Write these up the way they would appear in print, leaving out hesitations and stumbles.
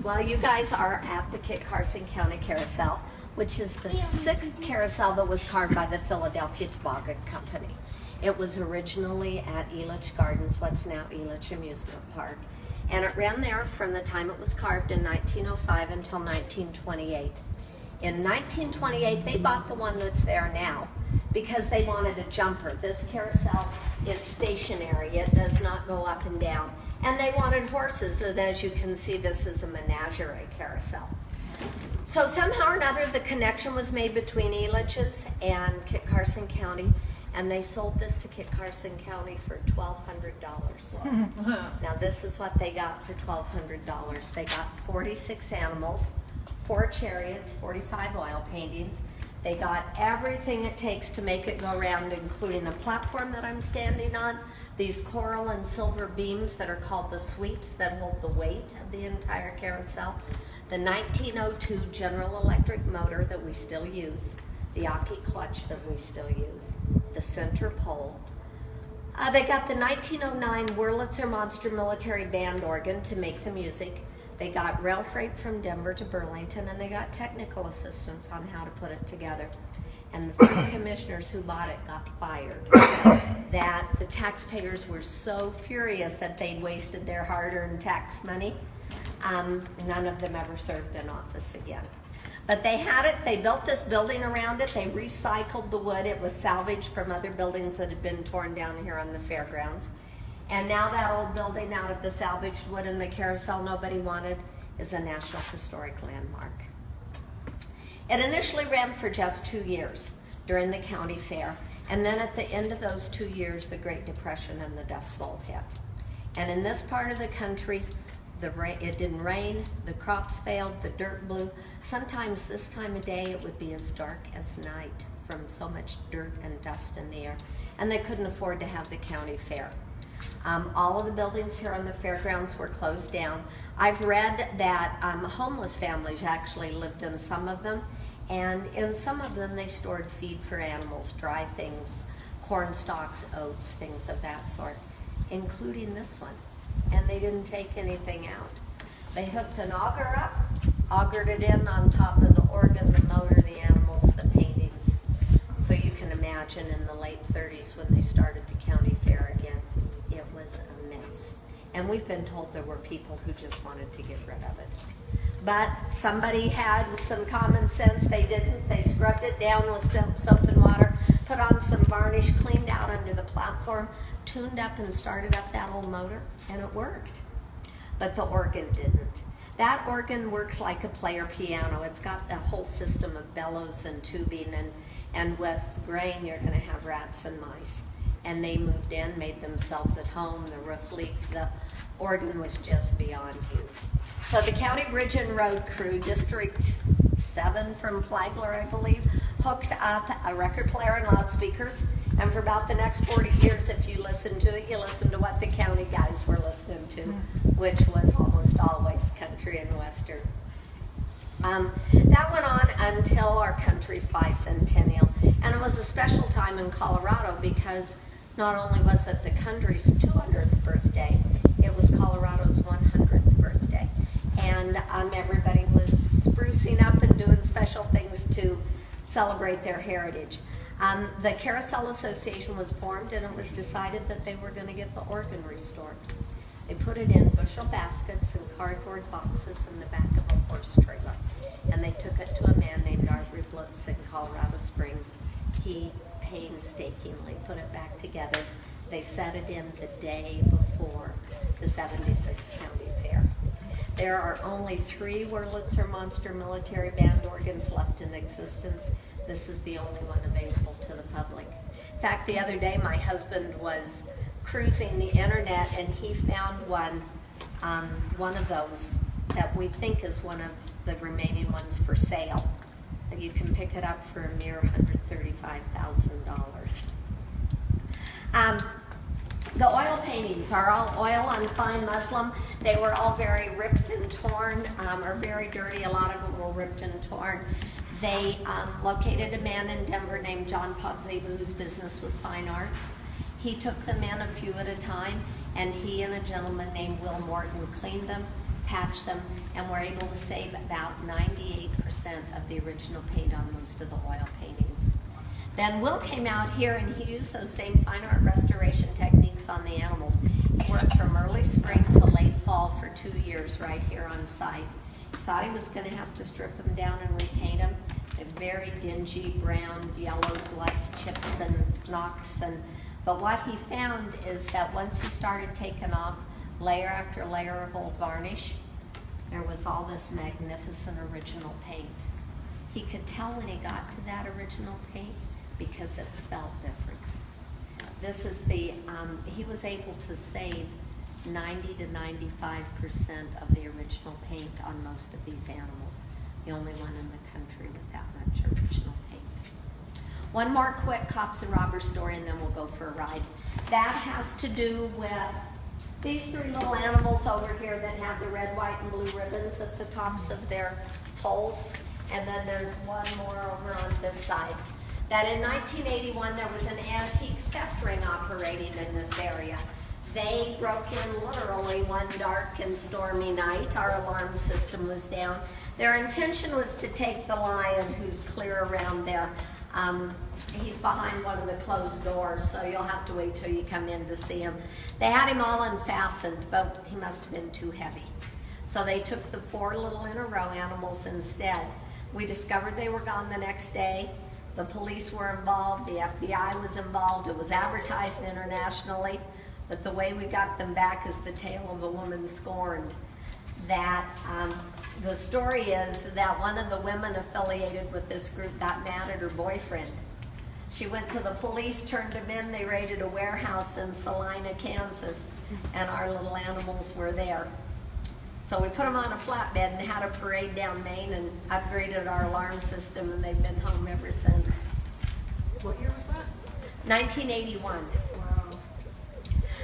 Well, you guys are at the Kit Carson County Carousel, which is the 6th carousel that was carved by the Philadelphia Toboggan Company. It was originally at Elitch Gardens, what's now Elitch Amusement Park. And it ran there from the time it was carved in 1905 until 1928. In 1928, they bought the one that's there now because they wanted a jumper. This carousel is stationary. It does not go up and down. And they wanted horses, and as you can see, this is a menagerie carousel. So somehow or another, the connection was made between Elitch's and Kit Carson County, and they sold this to Kit Carson County for $1,200. Now this is what they got for $1,200. They got 46 animals, 4 chariots, 45 oil paintings. They got everything it takes to make it go around, including the platform that I'm standing on, these coral and silver beams that are called the sweeps that hold the weight of the entire carousel, the 1902 General Electric motor that we still use, the Aki clutch that we still use, the center pole. They got the 1909 Wurlitzer Monster Military Band organ to make the music. They got rail freight from Denver to Burlington, and they got technical assistance on how to put it together. And the 3 commissioners who bought it got fired. That the taxpayers were so furious that they'd wasted their hard-earned tax money. None of them ever served in office again. But they had it, they built this building around it, they recycled the wood. It was salvaged from other buildings that had been torn down here on the fairgrounds. And now that old building out of the salvaged wood in the carousel nobody wanted is a National Historic Landmark. It initially ran for just 2 years during the county fair, and then at the end of those 2 years, the Great Depression and the Dust Bowl hit. And in this part of the country, it didn't rain, the crops failed, the dirt blew. Sometimes this time of day it would be as dark as night from so much dirt and dust in the air, and they couldn't afford to have the county fair. All of the buildings here on the fairgrounds were closed down. I've read that homeless families actually lived in some of them, and in some of them they stored feed for animals, dry things, corn stalks, oats, things of that sort, including this one. And they didn't take anything out. They hooked an auger up, augered it in on top of the organ, the motor, the animals, the paintings. So you can imagine in the late 30s when they started the county fair again, it was a mess. And we've been told there were people who just wanted to get rid of it. But somebody had some common sense. They didn't. They scrubbed it down with soap and water, put on some varnish, cleaned out under the platform, tuned up and started up that old motor, and it worked. But the organ didn't. That organ works like a player piano. It's got a whole system of bellows and tubing, and with grain you're going to have rats and mice. And they moved in, made themselves at home, the roof leaked, the organ was just beyond use. So the County Bridge and Road crew, District 7 from Flagler, I believe, hooked up a record player and loudspeakers, and for about the next 40 years, if you listen to it, you listen to what the county guys were listening to, which was almost always country and western. That went on until our country's bicentennial, and it was a special time in Colorado because not only was it the country's 200th birthday, it was Colorado's 100th birthday. And everybody was sprucing up and doing special things to celebrate their heritage. The Carousel Association was formed, and it was decided that they were going to get the organ restored. They put it in bushel baskets and cardboard boxes in the back of a horse trailer. And they took it to a man named Arthur Blitz in Colorado Springs. He painstakingly put it back together. They set it in the day before the 76th County Fair. There are only 3 Wurlitzer Monster Military Band organs left in existence. This is the only one available to the public. In fact, the other day my husband was cruising the internet and he found one of those that we think is one of the remaining ones for sale. You can pick it up for a mere $135,000. The oil paintings are all oil on fine muslin. They were all very ripped and torn, or very dirty. A lot of them were ripped and torn. They located a man in Denver named John Podzeba, whose business was fine arts. He took them in a few at a time, and he and a gentleman named Will Morton cleaned them, patch them, and we're able to save about 98% of the original paint on most of the oil paintings. Then Will came out here and he used those same fine art restoration techniques on the animals. He worked from early spring to late fall for 2 years right here on site. He thought he was going to have to strip them down and repaint them. They're very dingy, brown, yellowed, lots of chips and knocks. But what he found is that once he started taking off layer after layer of old varnish, there was all this magnificent original paint. He could tell when he got to that original paint because it felt different. This is the, he was able to save 90 to 95% of the original paint on most of these animals. The only one in the country with that much original paint. One more quick cops and robbers story and then we'll go for a ride. That has to do with these 3 little animals over here that have the red, white, and blue ribbons at the tops of their poles. And then there's one more over on this side. That in 1981 there was an antique theft ring operating in this area. They broke in literally one dark and stormy night. Our alarm system was down. Their intention was to take the lion, who's clear around there. He's behind one of the closed doors, so you'll have to wait till you come in to see him. They had him all unfastened, but he must have been too heavy. So they took the 4 little in a row animals instead. We discovered they were gone the next day. The police were involved, the FBI was involved, it was advertised internationally. But the way we got them back is the tale of a woman scorned. That the story is that one of the women affiliated with this group got mad at her boyfriend. She went to the police, turned them in, they raided a warehouse in Salina, Kansas, and our little animals were there. So we put them on a flatbed and had a parade down Main and upgraded our alarm system, and they've been home ever since. What year was that? 1981. Wow.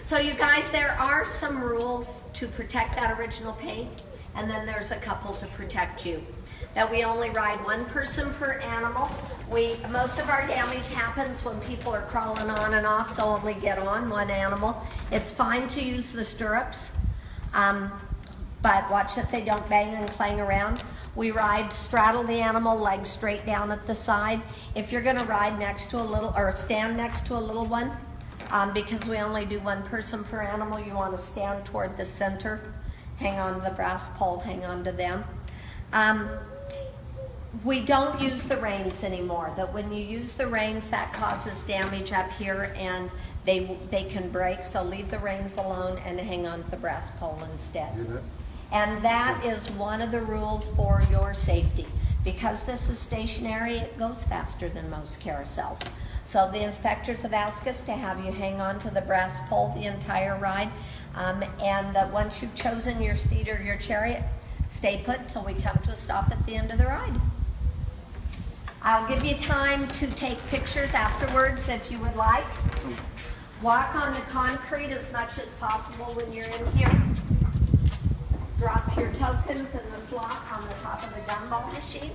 So you guys, there are some rules to protect that original paint, and then there's a couple to protect you. That we only ride 1 person per animal. Most of our damage happens when people are crawling on and off, so only get on 1 animal. It's fine to use the stirrups, but watch that they don't bang and clang around. We straddle the animal, legs straight down at the side. If you're gonna ride next to a little, or stand next to a little one, because we only do 1 person per animal, you wanna stand toward the center, hang on to the brass pole, hang on to them. We don't use the reins anymore. That when you use the reins, that causes damage up here and they can break, so leave the reins alone and hang on to the brass pole instead. And that is one of the rules for your safety. Because this is stationary, it goes faster than most carousels. So the inspectors have asked us to have you hang on to the brass pole the entire ride. And once you've chosen your steed or your chariot, stay put till we come to a stop at the end of the ride. I'll give you time to take pictures afterwards if you would like. Walk on the concrete as much as possible when you're in here. Drop your tokens in the slot on the top of the gumball machine.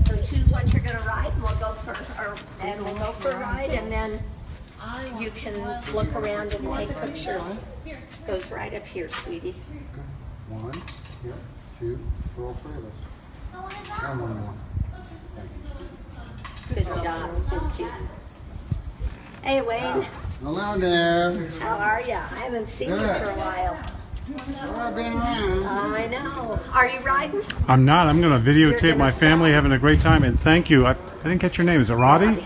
So choose what you're going to ride, and we'll go for a ride, and then you can look around and take pictures. Goes right up here, sweetie. Okay. 1, here, 2, for all 3 of us. And 1 more. Good job. Thank you. Hey, Wayne. Hello there. How are ya? I haven't seen you for a while. Well, I've been around. I know. Are you riding? I'm not. I'm going to videotape my family having a great time. And thank you. I didn't get your name. Is it Robbie? Robbie.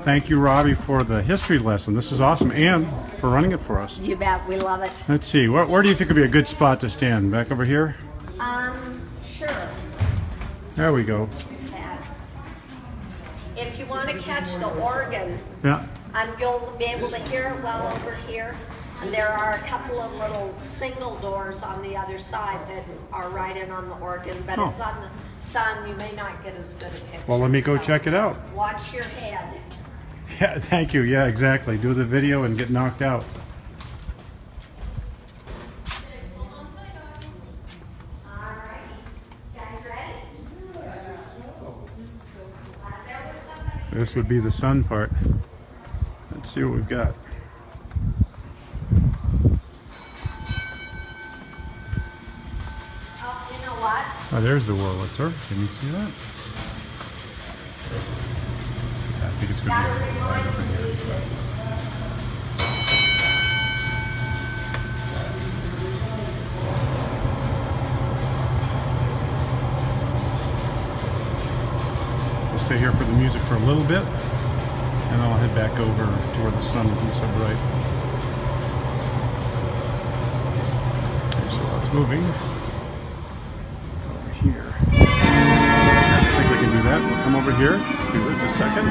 Thank you, Robbie, for the history lesson. This is awesome. And for running it for us. You bet. We love it. Let's see. Where do you think would be a good spot to stand? Back over here? Sure. There we go. If you want to catch the organ, Yeah. you'll be able to hear it well over here. And there are a couple of little single doors on the other side that are right in on the organ, but it's on the sun. You may not get as good a picture. Well, let me go so check it out. Watch your head. Yeah, thank you. Yeah, exactly. Do the video and get knocked out. This would be the sun part. Let's see what we've got. Oh, there's the Wurlitzer. Can you see that? I think it's going to be right over here. We'll stay here for the music for a little bit, and I'll head back over to where the sun isn't so bright. Okay, so it's moving over here. I think we can do that. We'll come over here. Do it in a second.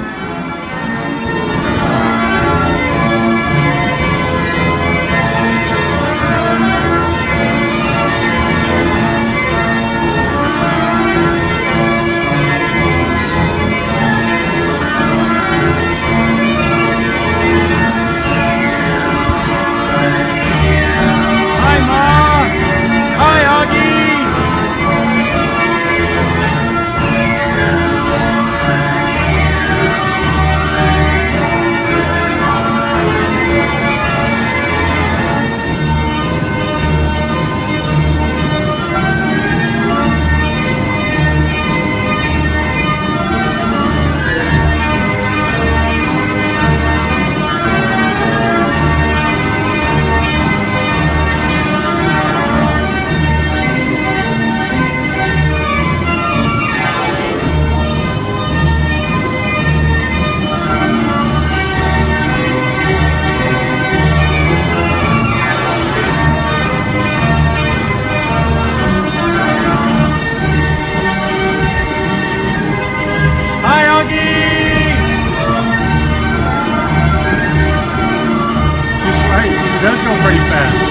Does go pretty fast.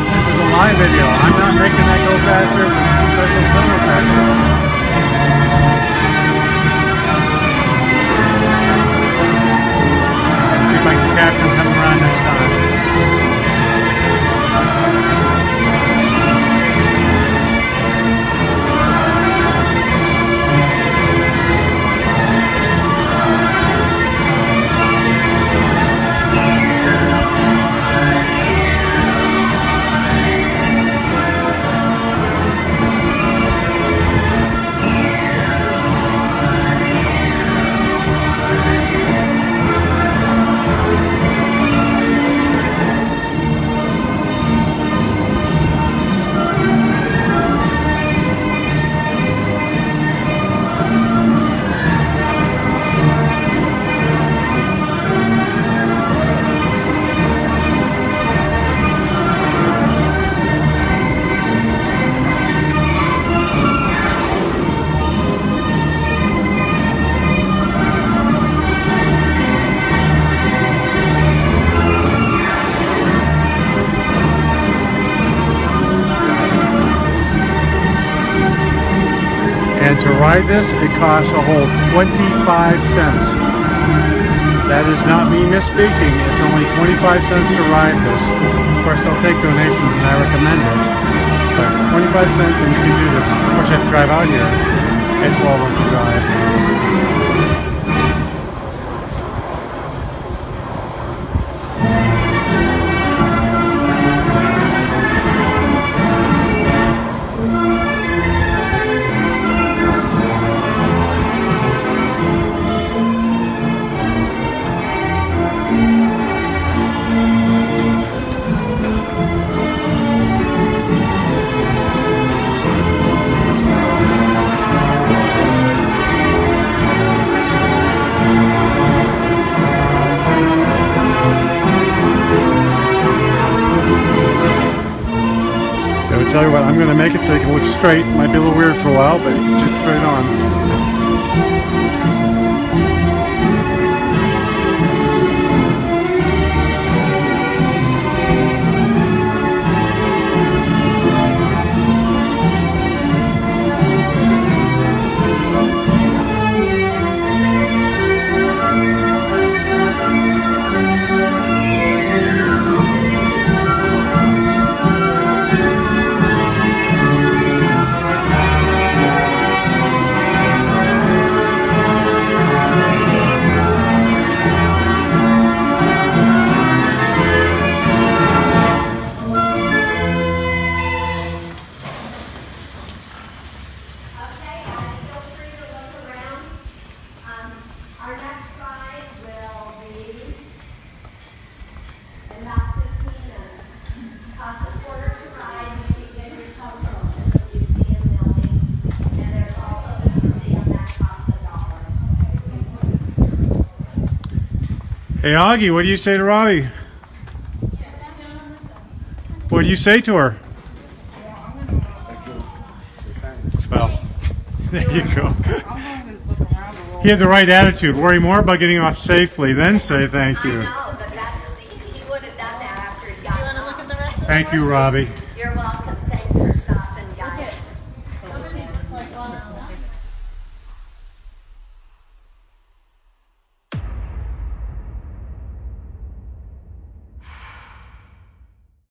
This is a live video. I'm not making that go faster with special film effects. Let's see if I can capture him coming around next time. And to ride this, it costs a whole 25 cents. That is not me misspeaking. It's only 25 cents to ride this. Of course, I'll take donations and I recommend it. But 25 cents and you can do this. Of course, you have to drive out here. It's well worth the drive. Tell you what, I'm going to make it so you can look straight. Might be a little weird for a while, but sit straight on. Hey, Augie, what do you say to Robbie? What do you say to her? Well, there you go. He had the right attitude. Worry more about getting off safely, then say thank you. I know, but he would have done that after he got. You want to look at the rest of the Thank you, horses? Robbie.